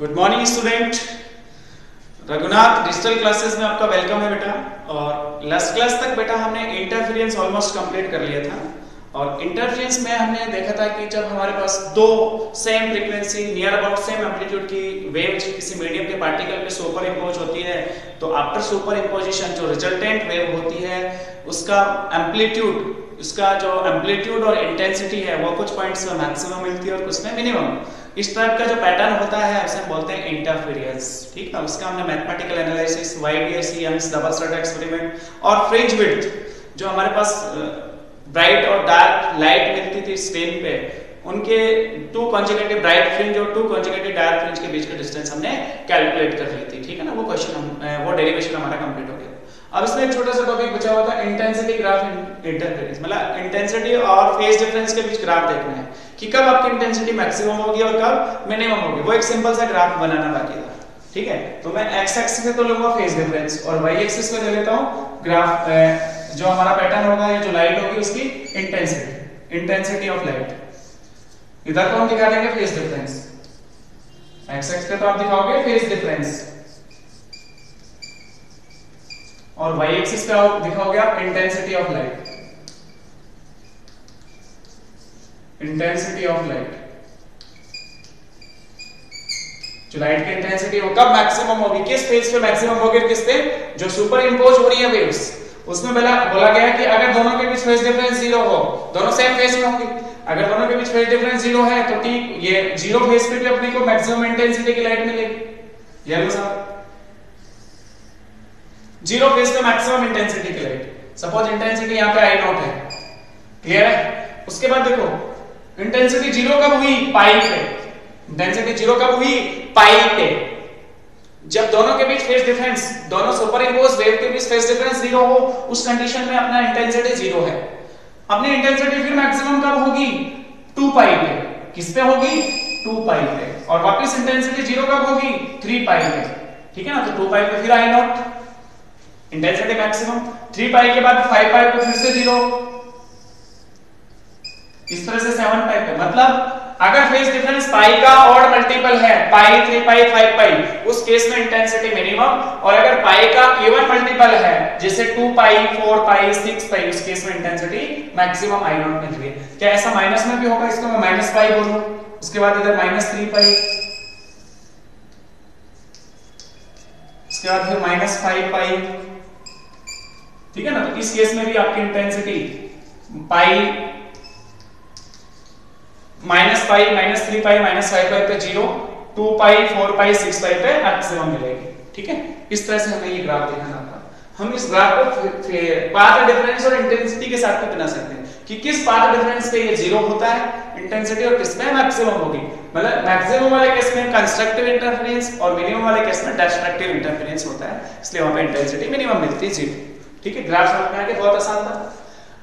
Good morning student. Raghunath digital classes में आपका welcome है बेटा। और लास्ट क्लास तक बेटा हमने इंटरफेरेंस ऑलमोस्ट कंप्लीट कर लिया था। और इंटरफेरेंस में हमने देखा था कि जब हमारे पास दो same frequency near about same amplitude की वेव्स किसी मीडियम के पार्टिकल पे सुपर इंपोज होती है, तो आफ्टर सुपर इंपोजिशन जो रिजल्टेंट वेव होती है उसका एम्पलीट्यूड, उसका जो एम्पलीट्यूड और इंटेंसिटी है वो कुछ पॉइंट्स में मैक्सिमम मिलती है और कुछ में मिनिमम। इस टाइप का जो पैटर्न होता है उसे हम बोलते हैं इंटरफेरेंस। ठीक है, उसका हमने mathematical analysis, YDAC Young's double slit experiment और फ्रिंज विड्थ जो हमारे पास ब्राइट और डार्क लाइट मिलती थी स्क्रीन पे, उनके टू कॉन्जुगेटिव ब्राइट फ्रिंज और टू कॉन्जुगेटिव डार्क फ्रिंज के बीच का डिस्टेंस हमने कैलकुलेट कर ली थी। ठीक है ना, वो क्वेश्चन वो डेरिवेशन हमारा कंप्लीट हो गया। अब इसमें एक छोटा सा टॉपिक बचा हुआ था, इंटेंसिटी ग्राफ इंटरफेरेंस, मतलब इंटेंसिटी और फेज डिफरेंस के बीच ग्राफ देखना है कि कब आपकी इंटेंसिटी मैक्सिमम होगी और कब मिनिमम होगी। वो एक सिंपल सा ग्राफ बनाना बाकी था। ठीक है, तो मैं एक्स एक्सिस पे तो लूंगा फेज डिफरेंस और वाई एक्सिस पे ले लेता हूं ग्राफ, जो हमारा पैटर्न होगा या जो लाइट होगी उसकी इंटेंसिटी ऑफ लाइट। इधर तो हम दिखा देंगे फेज डिफरेंस, एक्स एक्सिस पे तो आप दिखाओगे फेज डिफरेंस और वाई एक्सिस पे आप दिखाओगे आप intensity of light. Intensity of light, जो लाइट की इंटेंसिटी वो कब मैक्सिमम होगी, किस फेज पे मैक्सिमम होगी, किस पे जो सुपर इंपोज हो रही है वेव्स, उसमें बोला गया कि अगर दोनों के बीच फेज डिफरेंस जीरो हो, दोनों सेम फेज में होंगी, अगर दोनों के बीच फेज डिफरेंस जीरो है तो ठीक ये जीरो फेज पे भी अपने को मैक्सिमम इंटेंसिटी की लाइट मिलेगी। ये लो साहब, जीरो फेज पे मैक्सिमम इंटेंसिटी की लाइट। सपोज इंटेंसिटी यहां पे I0 है, क्लियर है। उसके बाद देखो इंटेंसिटी जीरो कब हुई, पाई पे। इंटेंसिटी जीरो कब हुई, पाई पे। जब दोनों के बीच फेज डिफरेंस, दोनों सुपर इंपोज वेव के बीच फेज डिफरेंस जीरो हो, उस कंडीशन में अपना इंटेंसिटी जीरो है। अपनी इंटेंसिटी फिर मैक्सिमम कब होगी, 2 पाई पे। किस पे होगी, 2 पाई पे। और वापस इंटेंसिटी जीरो कब होगी, 3 पाई पे। ठीक है ना, तो 2 पाई पे फिर I0 इंटेंसिटी मैक्सिमम, 3 पाई के बाद 5 पाई पे फिर से जीरो, इस तरह से 7 पाई पे। मतलब अगर फेज डिफरेंस पाई का ऑड मल्टीपल है, पाई, 3 पाई, 5 पाई, उस केस में इंटेंसिटी मिनिमम। और अगर पाई का इवन मल्टीपल है, जैसे 2 पाई, 4 पाई, 6 पाई, उस केस में इंटेंसिटी मैक्सिमम I0 मिल रही है। क्या ऐसा माइनस में भी होगा, इसको मैं माइनस पाई बोलूं, उसके बाद इधर माइनस 3 पाई, उसके बाद फिर माइनस 5 पाई। ठीक है ना, तो इस केस में भी आपकी इंटेंसिटी पाई, माइनस पाई, माइनस 3 पाई, माइनस 5 पाई पे जीरो, 2 पाई, 4 पाई, 6 पाई पे मैक्सिमम मिलेगी। ठीक है, इस तरह से हमें ये ग्राफ दिखाना था। हम इस ग्राफ को पाथ डिफरेंस और इंटेंसिटी के साथ भी बना सकते हैं कि किस पाथ डिफरेंस पे ये जीरो होता है इंटेंसिटी और किस में मैक्सिमम होगी। मतलब मैक्सिमम वाले केस में कंस्ट्रक्टिव इंटरफेरेंस और मिनिमम वाले केस में डिस्ट्रक्टिव इंटरफेरेंस होता है, इसलिए वहां पे इंटेंसिटी मिनिमम मिलती है जीरो। ठीक है, ग्राफ समझ में आ गया, बहुत आसान था।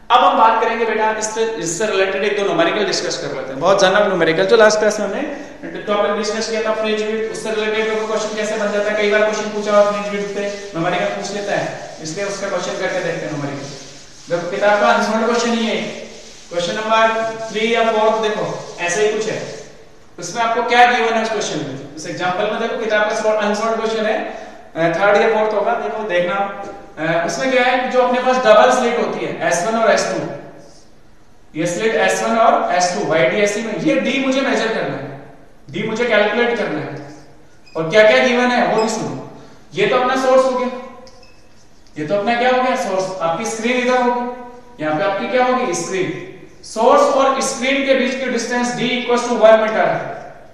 अब हम बात करेंगे बेटा इससे रिलेटेड एक दो न्यूमेरिकल डिस्कस कर लेते हैं, बहुत ज्यादा न्यूमेरिकल। जो लास्ट क्लास में हमने टॉपिक डिस्कस किया था फ्रिंज विड्थ, उससे रिलेटेड कोई क्वेश्चन कैसे बन जाता है, कई बार क्वेश्चन पूछा हुआ फ्रिंज विड्थ पे न्यूमेरिकल पूछ लेता है, इसलिए उसका क्वेश्चन करके देखते हैं न्यूमेरिकल। देखो किताब का आंसर क्वेश्चन ही है, क्वेश्चन नंबर 3 या 4 देखो ऐसे ही कुछ है। उसमें आपको क्या गिवन है उस क्वेश्चन में, इस एग्जांपल में देखो किताब का आंसर क्वेश्चन है, 3rd या 4th होगा, देखो देखना। उसमें क्या है कि जो अपने पास डबल स्लिट होती है S1 और S2, ये स्लिट S1 और S2 YDAC में, ये D मुझे मेजर करना है, D मुझे कैलकुलेट करना है। और क्या क्या गिवन है वो भी सुनो। ये तो अपना सोर्स हो गया, ये तो अपना क्या हो गया, सोर्स। आपकी स्क्रीन इधर होगी, यहाँ पे आपकी क्या होगी, स्क्रीन। सोर्स और स्क्रीन के बीच की डिस्टेंस D = 1 मीटर है।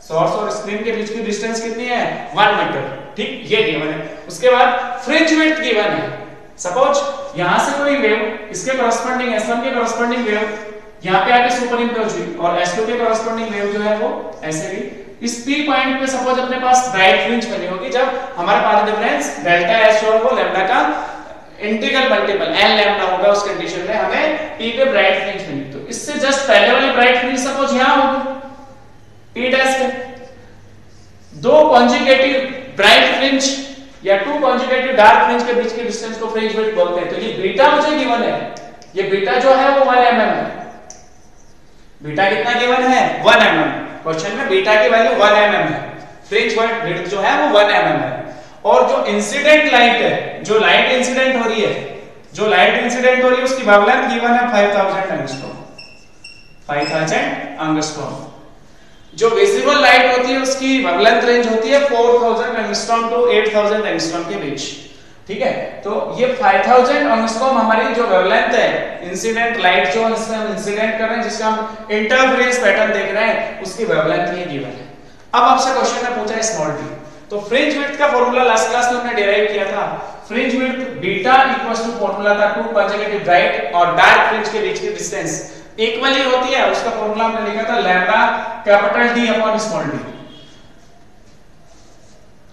सोर्स और स्क्रीन के बीच की डिस्टेंस कितनी है, 1 मीटर। ठीक, ये गिवन है। उसके बाद फ्रिंज विड्थ गिवन है। सपोज यहां से कोई वेव इसके कॉरस्पॉन्डिंग S1 के कॉरस्पॉन्डिंग वेव यहां पे आके सुपर इंपोज हुई और S2 के कॉरस्पॉन्डिंग वेव जो है वो ऐसे भी इस P पॉइंट पे सपोज अपने पास ब्राइट फ्रिंज बनी होगी, जब हमारा पाथ डिफरेंस डेल्टा S और वो लैम्डा का इंटीग्रल मल्टीपल n लैम्डा होगा, उस कंडीशन में हमें P पे ब्राइट फ्रिंज बनी। तो इससे जस्ट पहले वाली ब्राइट फ्रिंज सपोज यहां होगी P डैश पे, दो कॉन्जुगेटिव ब्राइट फ्रिंज या 2 कॉन्जुगेटिव डार्क फ्रिंज के बीच की डिस्टेंस को फ्रिंज विड्थ बोलते हैं। तो ये बीटा मुझे गिवन है, ये बीटा जो है वो 1 mm है। बीटा कितना गिवन है, 1 mm। क्वेश्चन में बीटा की वैल्यू 1 mm है। फ्रिंज विड्थ जो है वो 1 mm है। और जो इंसिडेंट लाइट है, जो लाइट इंसिडेंट हो रही है, उसकी वेवलेंथ गिवन है 5000 एंगस्ट्रॉम। 5000 एंगस्ट्रॉम। जो विजिबल लाइट होती है उसकी वेवलेंथ रेंज होती है 4000 एंगस्ट्रॉम टू 8000 एंगस्ट्रॉम के बीच। ठीक है, तो ये 5000 एंगस्ट्रॉम हमारी जो वेवलेंथ है, इंसिडेंट लाइट जो इसमें हम इंसिडेंट कर रहे हैं, जिसका हम इंटरफेरेंस पैटर्न देख रहे हैं, उसकी वेवलेंथ ये गिवन है। अब आपसे क्वेश्चन में पूछा है स्मॉल डी, तो फ्रिंज विड्थ का फार्मूला लास्ट क्लास में हमने डिराइव किया था। Fringe width beta equals to formula था 2 कंसेक्यूटिव ब्राइट और डार्क फ्रिंज के बीच की डिस्टेंस इक्वली होती है। उसका फार्मूला हमने लिखा था lambda capital D upon small d।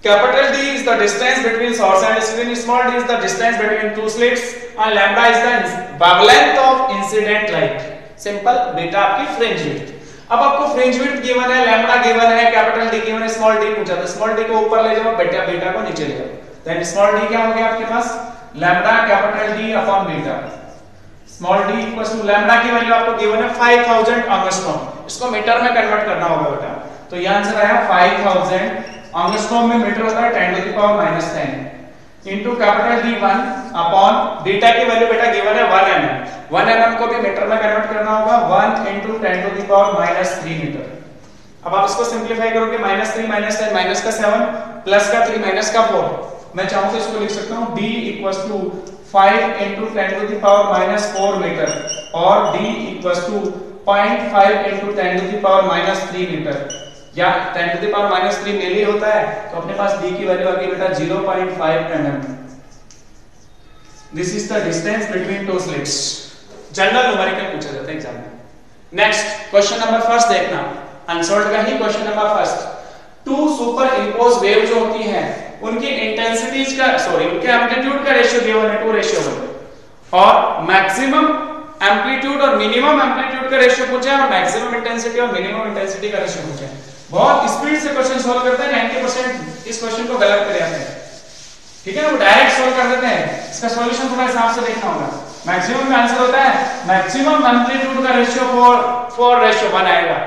Capital D is the distance between source and screen, small d is the distance between two slits, and lambda is the wavelength of incident light. Simple, beta आपकी fringe width। अब आपको fringe width given है, lambda given है, capital D given है, small d पूछा, तो small d को ऊपर ले जाओ, beta को नीचे ले जाओ। then small d क्या हो गया आपके पास? lambda capital D upon beta। small d equals to lambda की वैल्यू आपको गिवन है 5000 एंगस्ट्रॉम। इसको मीटर में कन्वर्ट करना होगा बेटा, तो ये आंसर आया 5000 एंगस्ट्रॉम में मीटर होता है 10 to the power -10 into capital D1 upon beta की वैल्यू बेटा गिवन है 1 mm। 1 mm को भी मीटर में कन्वर्ट करना होगा 1 into 10 to the power -3 metre. अब आप इसको सिंपलीफाई करोगे -3 -10 माइनस का 7 प्लस का 3 माइनस का 4। मैं चाहूं तो इसको लिख सकता हूं D equals to 5 into 10 to the power -4 metre और D equals to 0.5 into 10 to the power -3 metre, या 10 टू द पावर -3 मिली होता है, तो अपने पास d की वैल्यू आ गई बेटा 0.5 mm। This is the distance between two slits. General numerical पूछा जाता है एग्जाम में। नेक्स्ट क्वेश्चन नंबर फर्स्ट देखना, अनसॉल्व्ड का ही question number first. Two superimpose wave जो होती है उनकी इंटेंसिटीज का उनके एम्पलीट्यूड का रेशियो गिवन है 2:1 और मैक्सिमम एम्पलीट्यूड और मिनिमम एम्पलीट्यूड का रेशियो पूछा है और मैक्सिमम इंटेंसिटी और मिनिमम इंटेंसिटी का रेशियो पूछा है। बहुत स्पीड से क्वेश्चन सॉल्व करते हैं, 90% इस क्वेश्चन को गलत कर जाते हैं। ठीक है ना, वो डायरेक्ट सॉल्व कर देते हैं। इसका सॉल्यूशन थोड़ा हिसाब से देखना होगा। मैक्सिमम में आंसर होता है मैक्सिमम एम्पलीट्यूड का रेशियो 4:1 आएगा।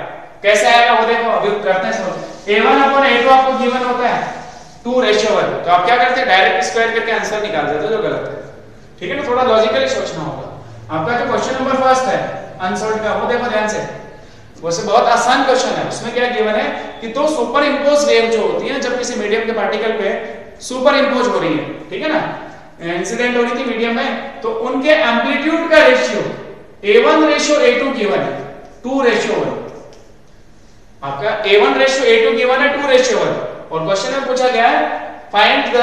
कैसे आएगा वो देखो, अभी करते हैं सॉल्व। A1/A2 आपको गिवन होता है 2:1, तो आप क्या करते हैं डायरेक्ट स्क्वायर करके आंसर निकाल देते हो जो गलत है। ठीक है ना, थोड़ा लॉजिकली सोचना होगा। आपका जो क्वेश्चन नंबर फर्स्ट है अनसॉल्व्ड का, वो देखो ध्यान से, वैसे बहुत आसान क्वेश्चन है। उसमें क्या गिवन है कि दो सुपर इंपोज वेव जो होती है जब किसी मीडियम के पार्टिकल पे सुपर इंपोज हो रही है, ठीक है ना, इंसिडेंट हो रही थी मीडियम में, तो उनके एम्पलीट्यूड का रेशियो A1:A2 गिवन है 2:1। आपका A1:A2 गिवन है 2:1 और क्वेश्चन में पूछा गया है find the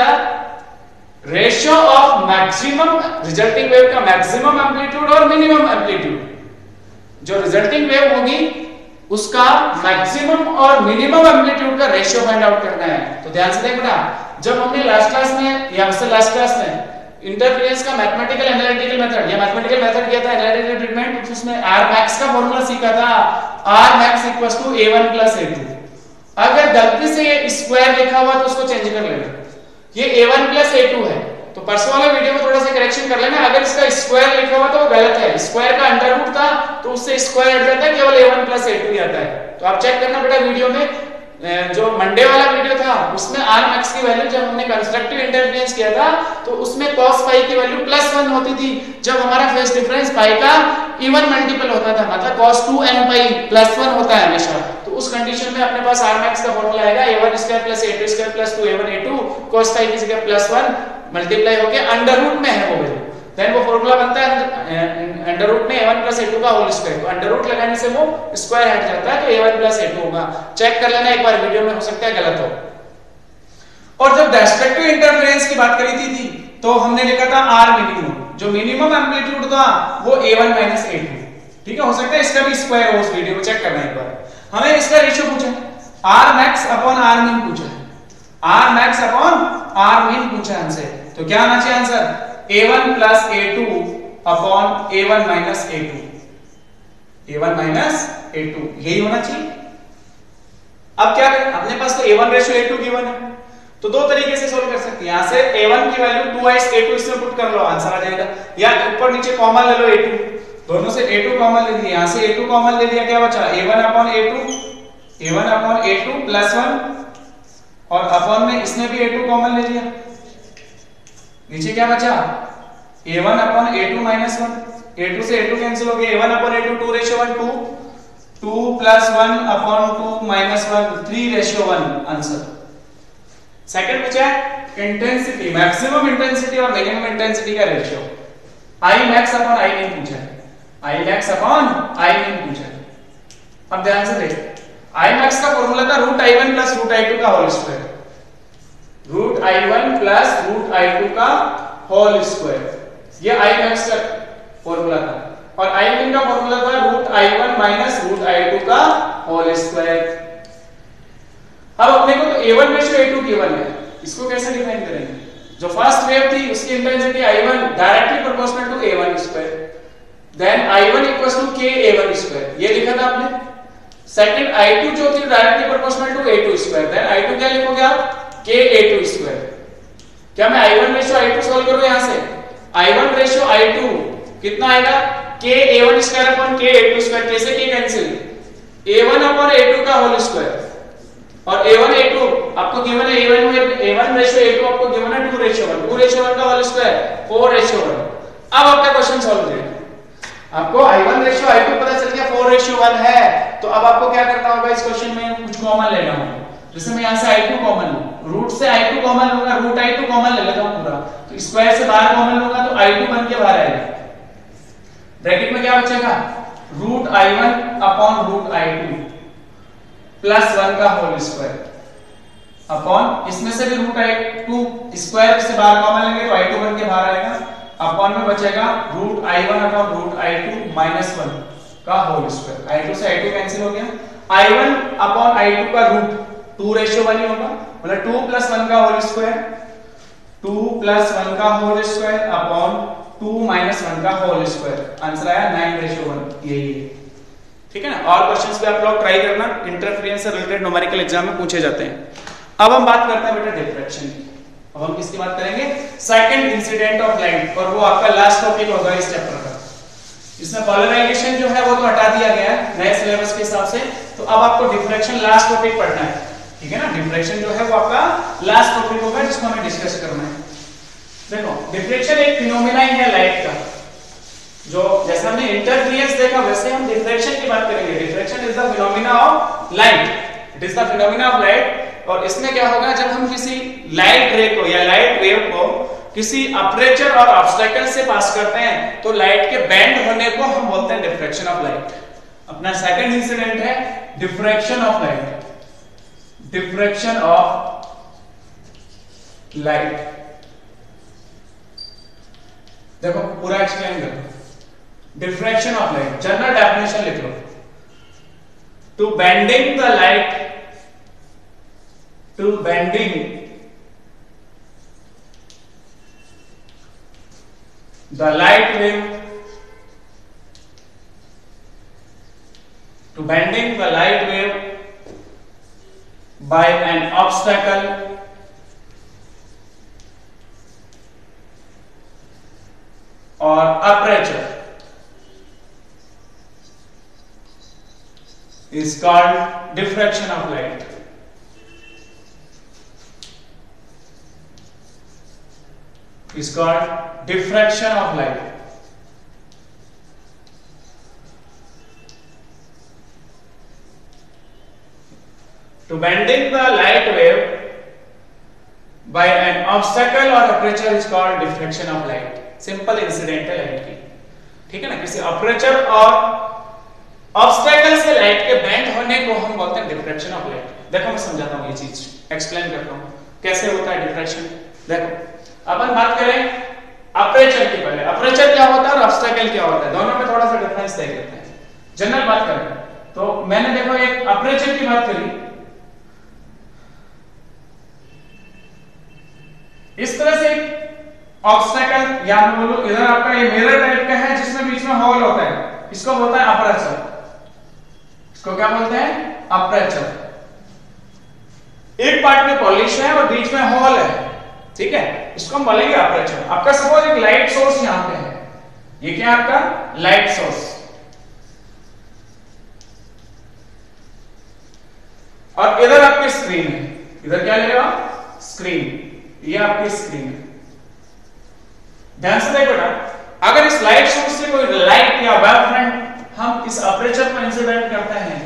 ratio of maximum resulting wave का मैक्सिमम एम्पलीट्यूड और मिनिमम एम्पलीट्यूड। जो रिजल्टिंग वेव होगी उसका मैक्सिमम और मिनिमम एम्पलीट्यूड का रेशियो फाइंड आउट करना है। तो ध्यान से देखना, जब हमने लास्ट क्लास में या उससे लास्ट क्लास में इंटरफेरेंस का मैथमेटिकल एनालिटिकल मेथड या मैथमेटिकल मेथड किया था एनालिटिकल ट्रीटमेंट, उसमें R max का फार्मूला सीखा था R max = A1 + A2। अगर गलती से ये स्क्वायर लिखा हुआ तो उसको चेंज कर लेना, ये A1 + A2 है, तो परसों वाले वीडियो में थोड़ा सा करेक्शन कर लेना। अगर इसका स्क्वायर लिखा हुआ तो वो गलत है, स्क्वायर का अंडर रूट था तो उससे स्क्वायर हट जाता है, केवल A1 + A2 ही आता है। तो आप चेक करना बेटा वीडियो में, जो मंडे वाला वीडियो था उसमें R max की वैल्यू जब हमने कंस्ट्रक्टिव इंटरफेरेंस किया था तो उसमें cos phi की वैल्यू +1 होती थी, जब हमारा फेज डिफरेंस पाई का इवन मल्टीपल होता था, मतलब cos 2n pi +1 होता है हमेशा। तो उस कंडीशन में अपने पास R max का फार्मूला आएगा A1² + A2² + 2A1 A2 cos phi की जगह +1 मल्टीप्लाई होके अंडर रूट में है वो वैल्यू, देन वो फार्मूला बनता है अंडर रूट में A1 + A2 का होल स्क्वायर। तो अंडर रूट लगाने से वो स्क्वायर हट जाता है, तो A1 + A2 होगा। चेक कर लेना एक बार वीडियो में, हो सकता है गलत हो। और जब डिस्ट्रक्टिव इंटरफेरेंस की बात करी थी तो हमने लिखा था R मिनिमम, जो मिनिमम एम्पलीट्यूड था वो A1 - A2। ठीक है, हो सकता है इसका भी स्क्वायर हो, उस वीडियो को चेक करना एक बार। हमें इसका रेशियो पूछा है R max / R min पूछा है, R max / R min पूछा है हमसे, तो क्या आना चाहिए answer A1 + A2 / A1 - A2। A1 - A2 यही होना चाहिए। अब क्या करें, अपने पास तो A1:A2 गिवन है, तो दो तरीके से सोल्व कर सकते हैं। यहां से A1 की वैल्यू 2 A2 इसमें पुट कर लो, आंसर आ जाएगा, या ऊपर नीचे कॉमन ले लो A2, दोनों से A2 कॉमन ले लिया, यहां से A2 कॉमन ले लिया, क्या बचा A1/A2 + 1 और अपॉन में इसमें भी a2 कॉमन ले लिया, नीचे क्या बचा a1 upon a2 minus 1, a2 से a2 कैंसिल हो गया, a1 upon a2 2:1 2, 2 plus 1 upon 2 minus 1 3:1 answer. Second बचा है इंटेंसिटी, मैक्सिमम इंटेंसिटी और मिनिमम इंटेंसिटी का ratio, I max upon I min पूछा है, I max upon I min पूछा है। अब ध्यान से देखो, I max का फॉर्मूला था root I1 plus root I2 का whole square, root I1 plus root I2 का होल स्क्वायर, ये I max का फॉर्मूला था, और I min का फॉर्मूला था root I1 minus root I2 का होल स्क्वायर। अब अपने को तो A1 रेशियो A2 गिवन है, इसको कैसे डिफाइन करेंगे? जो फर्स्ट वेव थी उसकी intensity I1 directly proportional to A1 square, then I1 equals to K A1 square, ये लिखा था आपने। सेकंड I2 जो थी directly proportional to A2 square, then I2 क्या लिखोगे आप K A2 स्क्वायर। क्या मैं I1 रेशियो I2 सॉल्व करूं यहां से, I1 रेशियो I2 कितना आएगा K A1 square upon K A2 square, कैसे K cancel, A1 upon A2 का होल स्क्वायर, और A1 A2 आपको गिवन है, A1 रेशियो A2 आपको गिवन है 2:1, 2:1 का होल स्क्वायर 4:1। अब आपका क्वेश्चन सॉल्व करें, आपको I1 रेशियो I2 पता चल गया 4:1 है, तो अब आपको क्या करना होगा, इस क्वेश्चन में कुछ कॉमन लेना होगा। जैसे मैं यहां से I2 कॉमन लूं, रूट से I2 कॉमन लूंगा, रूट I2 कॉमन ले लेता हूं पूरा, तो स्क्वायर से बाहर कॉमन लूंगा तो I2 बन के बाहर आएगा, ब्रैकेट में क्या बचेगा root I1 upon root I2 plus 1 का होल स्क्वायर अपॉन, इसमें से भी रूट I2 स्क्वायर से बाहर कॉमन लेंगे तो I2 बन के बाहर आएगा, अपॉन में बचेगा root I1 upon root I2 minus 1 का होल स्क्वायर, I2 से I2 कैंसिल हो गया, I1 अपॉन I2 का रूट 2:1 ही होगा, मतलब 2 प्लस 1 का होल स्क्वायर, 2 प्लस 1 का होल स्क्वायर अपॉन 2 माइनस 1 का होल स्क्वायर, आंसर आया 9:1, यही है। ठीक है ना, और क्वेश्चंस भी आप लोग ट्राई करना, इंटरफेरेंस से रिलेटेड न्यूमेरिकल एग्जाम में पूछे जाते हैं। अब हम बात करते हैं बेटा डिफ्रैक्शन की, अब हम किसकी बात करेंगे, सेकंड इंसिडेंट ऑफ लाइट, और वो आपका लास्ट टॉपिक होगा इस चैप्टर का। इसमें पोलराइजेशन जो है वो तो हटा दिया गया है नए सिलेबस के हिसाब से, तो अब आपको डिफ्रैक्शन लास्ट टॉपिक पढ़ना है, ठीक है ना। डिफ्रैक्शन जो है वो आपका लास्ट टॉपिक होगा जिसको हमें डिस्कस करना है। देखो डिफ्रैक्शन एक फिनोमेना ही है लाइट का, जो जैसे हमने इंटरफेरेंस देखा वैसे हम डिफ्रैक्शन की बात करेंगे। Diffraction is the phenomena of light, it is the phenomena of light. और इसमें क्या होगा, जब हम किसी लाइट रे को या लाइट वेव को किसी अपर्चर और ऑब्स्टेकल से पास करते हैं तो लाइट के बेंड होने को हम बोलते हैं डिफ्रैक्शन ऑफ लाइट। अपना सेकंड इंसिडेंट है diffraction of light, diffraction of light. देखो पूरा एक्सप्लेन करो, diffraction of light general definition लिख लो, to bending the light, to bending the light wave, to bending the light wave by an obstacle or aperture is called diffraction of light. Is called diffraction of light. To bending the light wave by an obstacle or aperture is called diffraction of light. Simple incident है light की, ठीक है ना। किसी aperture और obstacle से light के bend होने को हम बोलते हैं डिफ्रैक्शन ऑफ लाइट। देखो मैं समझाता हूँ, ये चीज एक्सप्लेन करता हूँ कैसे होता है डिफ्रैक्शन। देखो अपन बात करें अपर्चर की, पहले अपर्चर क्या होता है और ऑब्स्टेकल क्या होता है, दोनों में थोड़ा सा डिफरेंस देख लेते हैं। जनरल बात करें तो मैंने देखो एक अपर्चर की बात करी, इस तरह से ऑब्स्टेकल या मैं बोलूं इधर आपका ये मिरर टाइप का है जिसमें बीच में होल होता है, इसको बोलता है अपर्चर। इसको क्या बोलते हैं, अपर्चर। एक पार्ट में पॉलिश है और बीच में होल है, ठीक है, इसको हम बोलेंगे अपर्चर। आपका सपोज एक लाइट सोर्स यहां पे है, ये क्या है आपका लाइट सोर्स, और इधर आपकी स्क्रीन है, इधर क्या ले रहे हो आप, स्क्रीन, ये आपकी स्क्रीन है। ध्यान से देखो बेटा, अगर इस लाइट सोर्स से कोई लाइट या वेवफ्रंट हम इस अपर्चर पर इंसिडेंट करते हैं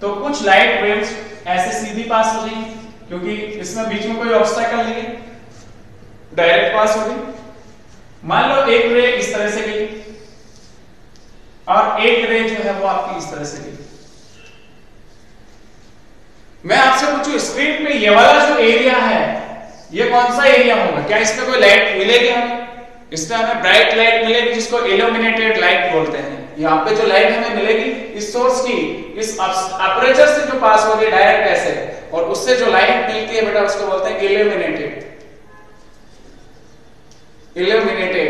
तो कुछ लाइट वेव्स ऐसे सीधी पास हो जाएंगी, क्योंकि इसमें बीच में कोई ऑब्स्टेकल नहीं है, डायरेक्ट पास हो गई। मान लो एक रे इस तरह से गई और एक रे जो है वो आपकी इस तरह से गई। मैं आपसे पूछूं, स्क्रीन पे ये वाला जो एरिया है ये कौन सा एरिया होगा? क्या इसमें कोई लाइट मिलेगी हमें? इसमें हमें ब्राइट लाइट मिलेगी जिसको इल्यूमिनेटेड लाइट बोलते हैं। यहाँ पे जो लाइट हमें मिलेगी इस सोर्स की, इस अपर्चर से जो पास होगी डायरेक्ट ऐसे, और उससे जो लाइट मिलती है बेटा उसको बोलते हैं इल्यूमिनेटेड, इल्यूमिनेटेड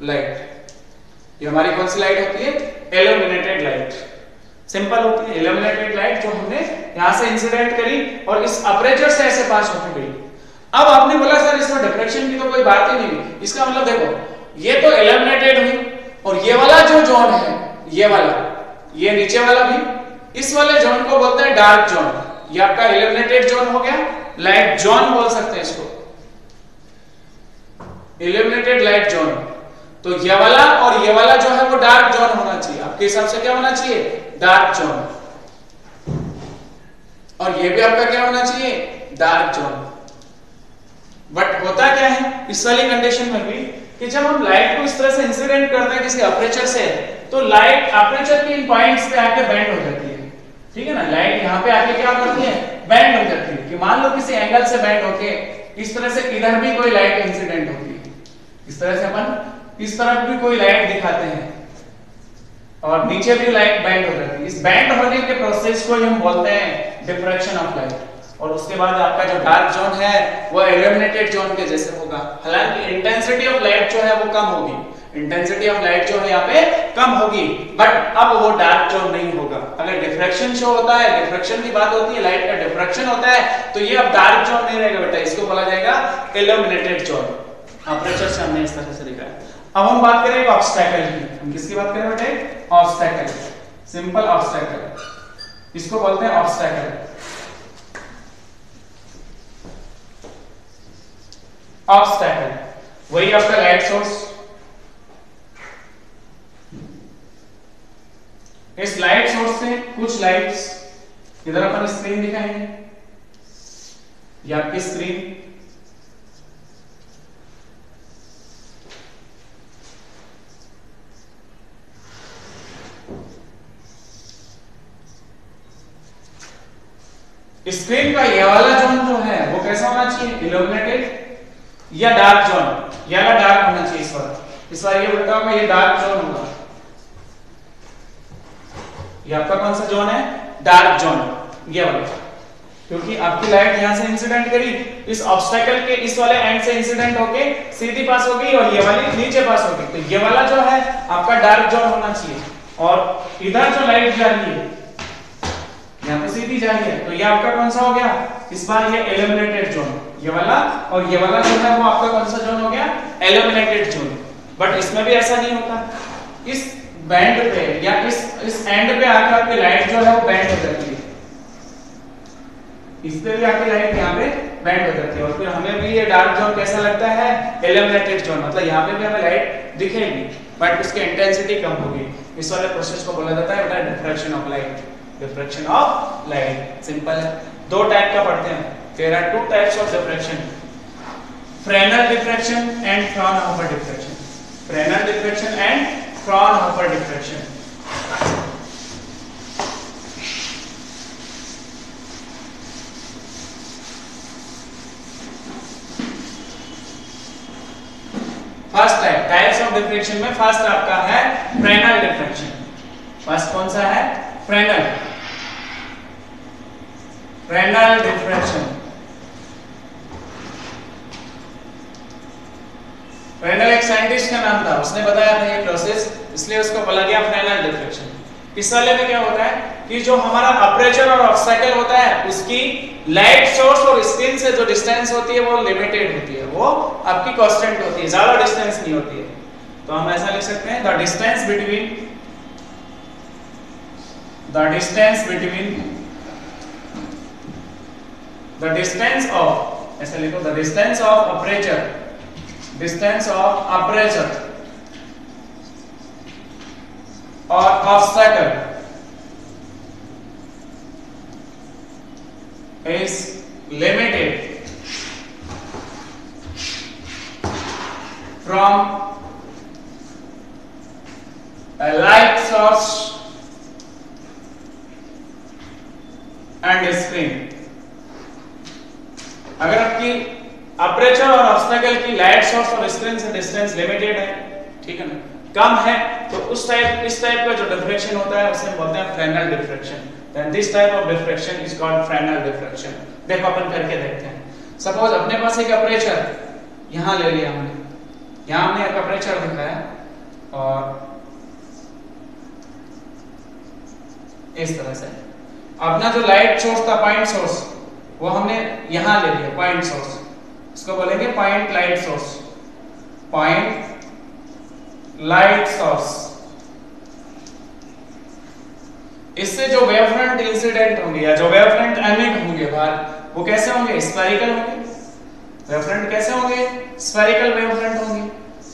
लाइट। ये हमारी कौन सी लाइट होती है? Illuminated light. सिंपल होती है इल्यूमिनेटेड लाइट जो हमने यहां से इंसिडेंट करी और इस अपर्चर से ऐसे पास होकर गई। अब आपने बोला सर इसमें डिफ्रैक्शन की तो कोई बात ही नहीं। इसका मतलब देखो, ये तो इल्यूमिनेटेड हुई और ये वाला जो जोन है, ये वाला, ये नीचे वाला भी, इस वाले जोन को बोलते हैं डार्क जोन। ये आपका इल्यूमिनेटेड जोन हो गया, लाइट जोन बोल सकते हैं इसको, इल्यूमिनेटेड लाइट जोन। तो ये वाला और ये वाला जो है वो डार्क जोन होना चाहिए। आपके हिसाब से क्या होना चाहिए? Dark zone. और ये भी आपका क्या होना चाहिए? Dark zone. बट होता क्या है इस वाली कंडीशन में भी कि जब हम लाइट को इस तरह से इंसिडेंट करते हैं किसी अपर्चर से, तो लाइट अपर्चर के इन पॉइंट्स पे आके बेंड हो जाती है। ठीक है ना, लाइट यहाँ पे आके क्या करती है? बेंड हो जाती है। कि मान लो किसी एंगल से बेंड होके इस तरह से इधर भी कोई लाइट इंसिडेंट होती है, इस तरह से अपन इस तरफ भी कोई लाइट दिखाते हैं और नीचे भी लाइट बेंड हो जाती है। इस बेंड होने के प्रोसेस को हम बोलते हैं डिफ्रैक्शन ऑफ लाइट। और उसके बाद आपका जो डार्क जोन है वो इल्यूमिनेटेड जोन के जैसे होगा। हालांकि इंटेंसिटी ऑफ लाइट जो है वो कम होगी, इंटेंसिटी ऑफ लाइट जो है यहाँ पे कम होगी, बट अब वो डार्क जोन नहीं होगा। अगर डिफ्रैक्शन शो होता है, डिफ्रैक्शन की बात होती है, लाइट का डिफ्रैक्शन होता है, तो ये अब डार्क जोन नहीं रहेगा बेटा, इसको बोला जाएगा इल्यूमिनेटेड जोन। अपर्चर से हमने इस तरह से लिखा है। अब हम बात करें ऑब्स्टेकल की। हम किसकी बात करें बेटे? ऑब्स्टेकल, सिंपल ऑब्स्टेकल, इसको बोलते हैं ऑब्स्टेकल। ऑब्स्टेकल वही आपका लाइट सोर्स, इस लाइट सोर्स से कुछ लाइट्स इधर अपन स्क्रीन दिखाएंगे, ये आपकी स्क्रीन, स्क्रीन का ये वाला जोन जो है वो कैसा होना चाहिए? इल्यूमिनेटेड या डार्क जोन? ये वाला डार्क होना चाहिए। इस बार ये बताओ मैं, ये डार्क जोन होगा। ये आपका कौन सा जोन है? डार्क जोन, ये वाला, क्योंकि आपकी लाइट यहां से इंसिडेंट करी, इस ऑब्स्टेकल के इस वाले एंड से इंसिडेंट होके सीधी पास हो गई और ये वाली नीचे पास हो गई, तो ये वाला जो है आपका डार्क जोन होना चाहिए। और इधर जो लाइट जा रही है यहाँ पे सीधी जा रही है, तो ये आपका कौन सा हो गया? इस बार ये इल्यूमिनेटेड जोन, ये वाला, और ये वाला जो है वो आपका कौन सा जोन हो गया? Illuminated zone. बट इसमें भी ऐसा नहीं होता, इस बैंड पे या इस एंड पे आकर आपकी लाइट जो है वो बैंड हो जाती है, इस पे भी आपकी लाइट यहाँ पे बैंड हो जाती है। और फिर हमें भी ये डार्क जोन कैसा लगता है? Illuminated zone. मतलब यहाँ पे भी हमें लाइट दिखेगी बट उसकी इंटेंसिटी कम होगी। इस वाले प्रोसेस को बोला जाता है बेटा diffraction of light. Diffraction of light simple है, दो टाइप का पढ़ते हैं। There are two types of diffraction, Fresnel diffraction and Fraunhofer diffraction. Fresnel diffraction and Fraunhofer diffraction. First types of diffraction में फर्स्ट आपका है फ्रेनेल डिफ्रैक्शन। फर्स्ट कौन सा है? Fresnel, Fresnel diffraction. फ्रेनेल एक साइंटिस्ट का नाम था, उसने बताया था ये प्रोसेस, इसलिए उसको बोला गया फ्रेनेल डिफ्रैक्शन। इस वाले में क्या होता है कि जो हमारा अपर्चर और ऑब्स्टेकल होता है उसकी लाइट सोर्स और स्क्रीन से जो डिस्टेंस होती है वो लिमिटेड होती है, वो आपकी कांस्टेंट होती है, ज्यादा डिस्टेंस नहीं होती है। तो हम ऐसा लिख सकते हैं the distance between the distance of, ऐसे लिखो, the distance of aperture, distance of aperture और obstacle is limited from a light source and screen। अगर आपकी अपर्चर और ऑब्स्टैकल की लाइट सोर्स और स्क्रीन से डिस्टेंस लिमिटेड है, ठीक है ना, कम है, तो इस टाइप का जो डिफ्रैक्शन होता है उसे हम बोलते हैं Fresnel diffraction. Then this type of diffraction is called Fresnel diffraction। देखो अपन करके देखते हैं। सपोज अपने पास एक अपर्चर यहां ले लिया हमने, यहां हमने एक अपर्चर दिखाया और इस तरह से अपना जो लाइट सोर्स था, पॉइंट सोर्स, वो हमने यहां ले लिया, पॉइंट सोर्स, इसको बोलेंगे point light source, point light source. इससे जो वेवफ्रंट इंसिडेंट होंगे या जो वेवफ्रंट एमिट होंगे बाहर, वो कैसे होंगे? स्फेरिकल होंगे। वेवफ्रंट कैसे होंगे? स्फेरिकल वेवफ्रंट होंगे,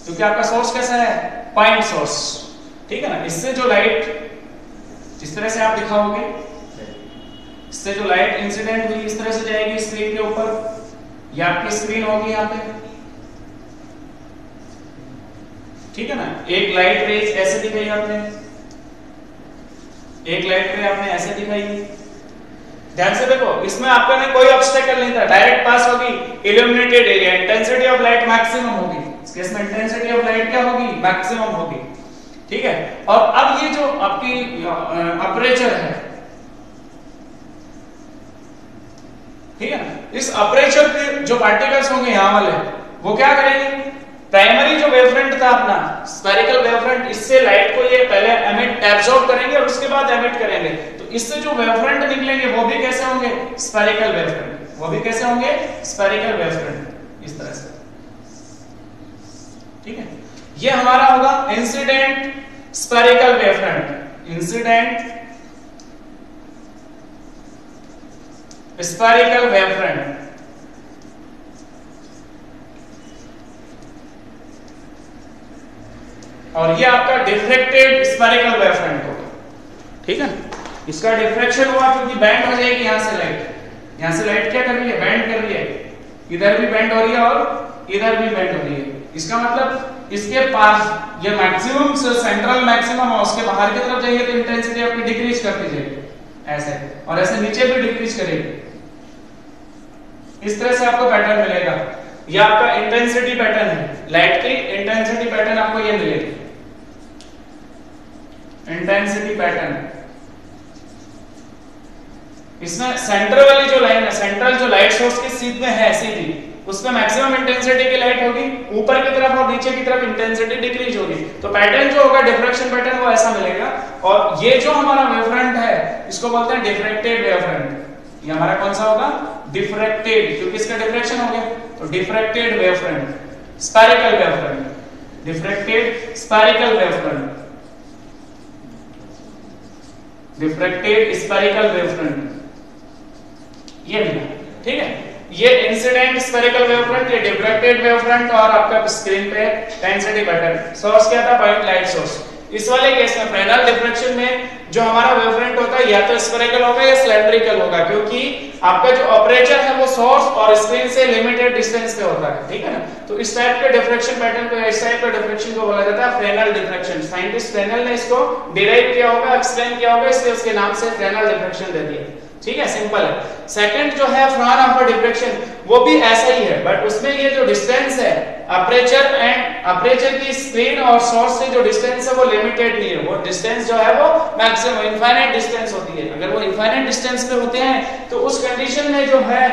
क्योंकि आपका सोर्स कैसा है? पॉइंट सोर्स, ठीक है ना। इससे जो लाइट, जिस तरह से आप दिखाओगे, इससे जो लाइट इंसिडेंट हुई इस तरह से जाएगी स्क्रीन के ऊपर, या आपकी स्क्रीन होगी यहाँ पे, ठीक है ना। एक लाइट रेज ऐसे दिखाई आपने, एक लाइट रे आपने ऐसे दिखाई, ध्यान से देखो, इसमें आपका ने कोई ऑब्स्टेकल नहीं था, डायरेक्ट पास होगी illuminated area, intensity of light maximum होगी, इस केस में इंटेंसिटी ऑफ लाइट क्या होगी? मैक्सिमम होगी, ठीक है। और अब ये जो आपकी अपर्चर है, ठीक है ना, इस अपर्चर के जो पार्टिकल्स होंगे यहां वाले, वो क्या करेंगे? प्राइमरी जो वेवफ्रंट था अपना स्फेरिकल वेवफ्रंट, इससे लाइट को ये पहले एमिट एब्जॉर्ब करेंगे और उसके बाद एमिट करेंगे। तो इससे जो वेवफ्रंट निकलेंगे वो भी कैसे होंगे? Spherical wavefront. वो भी कैसे होंगे? स्फेरिकल वेवफ्रंट, इस तरह से, ठीक है। ये हमारा होगा incident spherical wavefront, incident spherical wavefront. और ये आपका डिफ्रेक्टेड स्फेरिकल वेवफ्रंट होगा, ठीक है। इसका डिफ्रेक्शन हुआ क्योंकि बैंड हो जाएगी यहां से लाइट, यहां से लाइट क्या कर रही है? बैंड कर रही है, इधर भी बैंड हो रही है और इधर भी बैंड हो रही है। इसका मतलब इसके पास ये मैक्सिमम सेंट्रल मैक्सिमम है, उसके बाहर की तरफ जाएगी तो इंटेंसिटी आपकी डिक्रीज करती जाएगी ऐसे, और ऐसे नीचे भी डिक्रीज करेगी। इस तरह से आपको पैटर्न मिलेगा। ये आपका इंटेंसिटी पैटर्न है, लाइट की इंटेंसिटी पैटर्न आपको ये मिलेगी, इंटेंसिटी पैटर्न। इसमें सेंटर वाली जो लाइन है, सेंट्रल जो लाइट सोर्स की सीध में है सीधी, उसमें मैक्सिमम इंटेंसिटी की लाइट होगी, ऊपर की तरफ और नीचे की तरफ इंटेंसिटी डिक्रीज होगी। तो पैटर्न जो होगा डिफ्रैक्शन पैटर्न वो ऐसा मिलेगा। और ये जो हमारा वेवफ्रंट है इसको बोलते हैं डिफ्रैक्टेड वेवफ्रंट। ये हमारा कौन सा होगा? डिफ्रैक्टेड, क्योंकि इसका डिफ्रैक्शन हो गया, तो diffracted wavefront, spherical wavefront, diffracted spherical wavefront, diffracted spherical wavefront, ये मिला, ठीक है। ये इंसिडेंट स्फेरिकल वेवफ्रंट, ये डिफ्रैक्टेड वेवफ्रंट, और आपका स्क्रीन पे इंटेंसिटी पैटर्न। सोर्स क्या था? Point light source. इस वाले केस में फ्रेनेल डिफ्रैक्शन में जो हमारा वेवफ्रंट होता है या तो स्फेरिकल होगा या सिलेंड्रिकल होगा, क्योंकि आपका जो अपर्चर है वो सोर्स और स्क्रीन से लिमिटेड डिस्टेंस पे होता है, ठीक है ना। तो इस टाइप के डिफ्रैक्शन पैटर्न को, इस टाइप के डिफ्रैक्शन को बोला जाता है फ्रेनेल डिफ्रैक्शन। साइंटिस्ट फ्रेनेल ने इसको डिराइव किया होगा, एक्सप्लेन किया होगा, इसलिए उसके नाम से फ्रेनेल डिफ्रैक्शन दे दिया, ठीक है, सिंपल है। सेकंड जो है फ्रॉनहोफर डिफ्रैक्शन, वो भी ऐसा ही है, बट उसमें ये जो डिस्टेंस है अपर्चर की स्क्रीन और सोर्स से जो डिस्टेंस है वो लिमिटेड नहीं है, वो डिस्टेंस जो है वो मैक्सिमम इनफाइनाइट डिस्टेंस होती है। अगर वो इनफाइनाइट डिस्टेंस पे होते हैं तो उस कंडीशन में जो है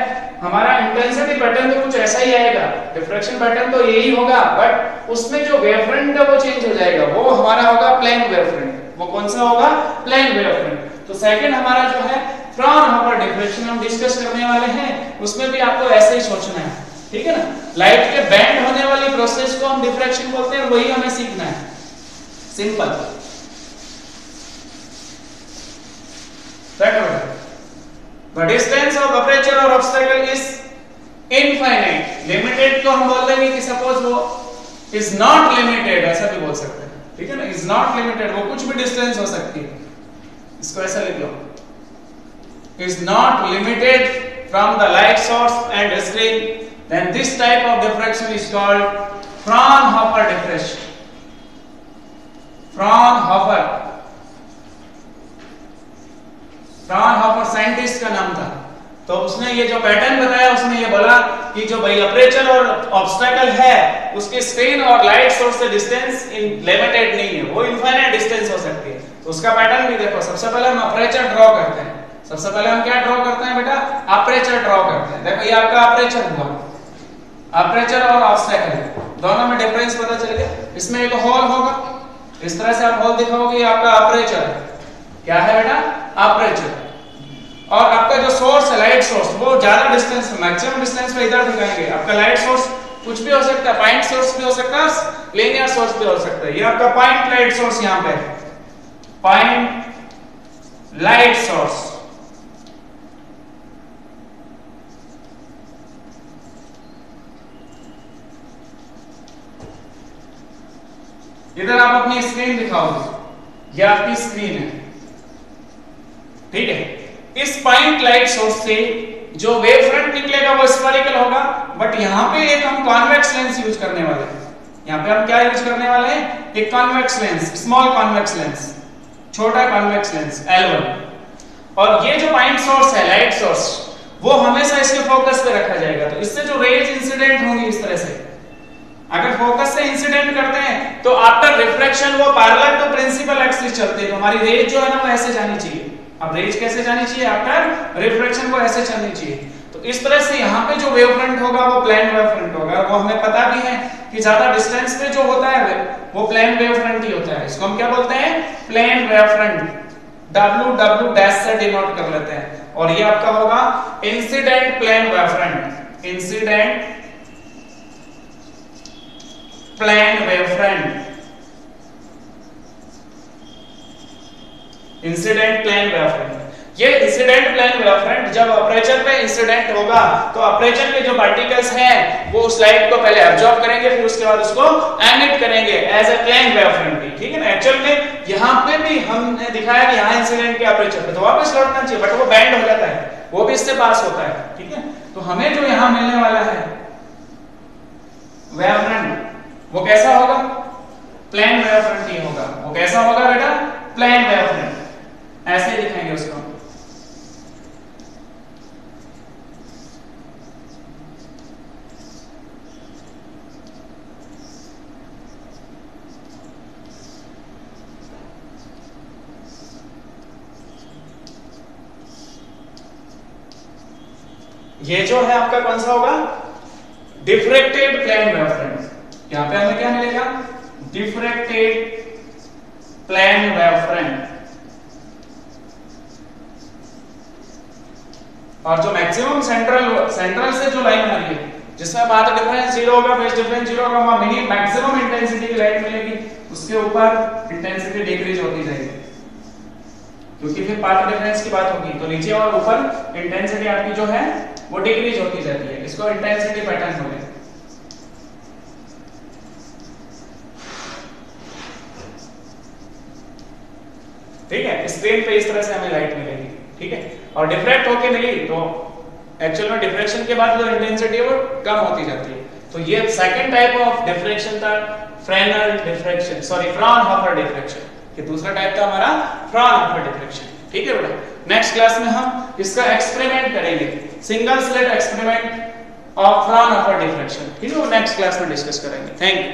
हमारा इंटेंसिटी पैटर्न तो कुछ ऐसा ही आएगा, डिफ्रैक्शन पैटर्न तो यही होगा, बट उसमें जो वेवफ्रंट है वो चेंज हो जाएगा, वो हमारा होगा प्लेन वेवफ्रंट। वो कौन सा होगा? Plane wavefront. तो सेकंड हमारा जो है फ्रॉनहोफर डिफ्रैक्शन हम डिस्कस करने वाले हैं, उसमें भी आपको ऐसे ही सोचना है, ठीक है ना। लाइट के बैंड होने वाली प्रोसेस को हम डिफ्रैक्शन बोलते हैं, वही हमें सीखना है, simple. The distance of aperture और ऑब्स्टेकल इज इनफाइनाइट। लिमिटेड तो हम बोल देंगे कि सपोज वो इज नॉट लिमिटेड, ऐसा भी बोल सकते हैं, ठीक है ना, इज नॉट लिमिटेड, वो कुछ भी डिस्टेंस हो सकती है, इसको ऐसा लिख लो, is not limited from the light source and screen, then this type of diffraction is called Fraunhofer diffraction. Fraunhofer scientist का नाम था, तो उसने ये जो पैटर्न बताया, उसने ये बोला कि जो भाई अपर्चर और ऑब्स्टेकल है उसके स्क्रीन और लाइट सोर्स से डिस्टेंस लिमिटेड नहीं है, वो इनफाइनाइट डिस्टेंस हो सकती है। तो उसका पैटर्न भी देखो, सबसे पहले हम अपर्चर ड्रॉ करते हैं, सबसे पहले हम क्या ड्रॉ करते हैं बेटा, अपर्चर ड्रॉ करते हैं। देखो ये आपका अपर्चर हुआ, अपर्चर और ऑब्स्टेकल दोनों में डिफरेंस पता चल गया। इसमें एक होल होगा, इस तरह से आप होल दिखाओगे, आपका अपर्चर क्या है बेटा, अपर्चर, और आपका जो सोर्स है लाइट सोर्स वो ज्यादा डिस्टेंस, मैक्सिमम डिस्टेंस पे इधर दिखाएंगे। आपका लाइट सोर्स कुछ भी हो सकता है, पॉइंट सोर्स भी हो सकता है, लीनियर सोर्स भी हो सकता है। ये आपका पॉइंट लाइट सोर्स यहां पे, पॉइंट लाइट सोर्स, इधर आप अपनी स्क्रीन दिखाओगे, ये आपकी स्क्रीन है, ठीक है। इस पॉइंट लाइट सोर्स से जो वेव फ्रंट निकलेगा वो स्फेरिकल होगा, बट यहां पे एक हम कॉन्वेक्स लेंस यूज करने वाले हैं। यहां पे हम क्या यूज करने वाले हैं, एक convex lens, small convex lens, छोटा कॉन्वेक्स लेंस L1। और ये जो पॉइंट सोर्स है लाइट सोर्स, वो हमेशा इसके फोकस पे रखा जाएगा। तो इससे जो रेज इंसिडेंट होंगी इस तरह से, अगर फोकस से इंसिडेंट करते हैं तो आफ्टर रिफ्लेक्शन वो पैरेलल टू प्रिंसिपल एक्सिस चलते हैं, तो हमारी रेज जो है ना वो ऐसे जानी चाहिए। अब रेज कैसे जानी चाहिए, आफ्टर रिफ्लेक्शन को ऐसे चलनी चाहिए। तो इस तरह से यहाँ पे जो वेव फ्रंट होगा वो प्लेन वेव फ्रंट होगा, वो हमें पता भी है कि ज्यादा डिस्टेंस पे जो होता है वो प्लेन वेव फ्रंट ही होता है। इसको हम क्या बोलते हैं, plane wave front, W dash से डिनोट कर लेते हैं। और ये आपका होगा incident plane wave front, incident plane wave front, incident plane wave front. ये इंसिडेंट प्लेन वेव फ्रंट जब अपर्चर पे इंसिडेंट होगा तो अपर्चर के जो पार्टिकल्स हैं वो उस लाइट को पहले अब्सॉर्ब करेंगे, फिर उसके बाद उसको एमिट करेंगे as a plane wave front, ठीक है ना। एक्चुअल में यहां पे भी हमने दिखाया कि यहां इंसिडेंट के अपर्चर पे तो वापस लौटना चाहिए, बट वो बैंड हो जाता है, वो भी इससे पास होता है, ठीक है। तो हमें जो यहां मिलने वाला है वेव फ्रंट वो कैसा होगा, प्लेन वेव फ्रंट ही होगा। वो कैसा होगा बेटा, प्लेन वेव फ्रंट, ऐसे ही दिखाएंगे उसको। ये जो है आपका कौन सा होगा, डिफ्रैक्टेड प्लेन वेव फ्रंट। यहां पे हमें क्या मिलेगा, डिफ्रैक्टेड प्लेन वेव फ्रंट। और जो मैक्सिमम सेंट्रल से जो लाइन आ रही है जिसमें पाथ डिफरेंस 0 होगा, फेज डिफरेंस 0 होगा, वहां मिनिमम मैक्सिमम इंटेंसिटी की लाइट मिलेगी, उसके ऊपर इंटेंसिटी डिक्रीज होती जाएगी, क्योंकि फिर पाथ डिफरेंस की बात होगी। तो नीचे और ऊपर इंटेंसिटी आपकी जो है वो डिक्रीज होती जाती है, इसको इंटेंसिटी पैटर्न बोलते हैं। ठीक है, स्क्रीन पे इस तरह से हमें लाइट मिलेगी, ठीक है। और डिफ्रैक्ट होके मिली तो एक्चुअल में डिफ्रैक्शन के बाद जो इंटेंसिटी है वो कम होती जाती है। तो ये सेकंड टाइप ऑफ डिफ्रैक्शन था Fresnel diffraction, sorry Fraunhofer diffraction. ये दूसरा टाइप था हमारा फ्राउनहोफर डिफ्रैक्शन, ठीक है बेटा। नेक्स्ट क्लास में हम इसका एक्सपेरिमेंट करेंगे, single slit experiment of Fraunhofer diffraction, ठीक है। नेक्स्ट क्लास में डिस्कस करेंगे। Thank you.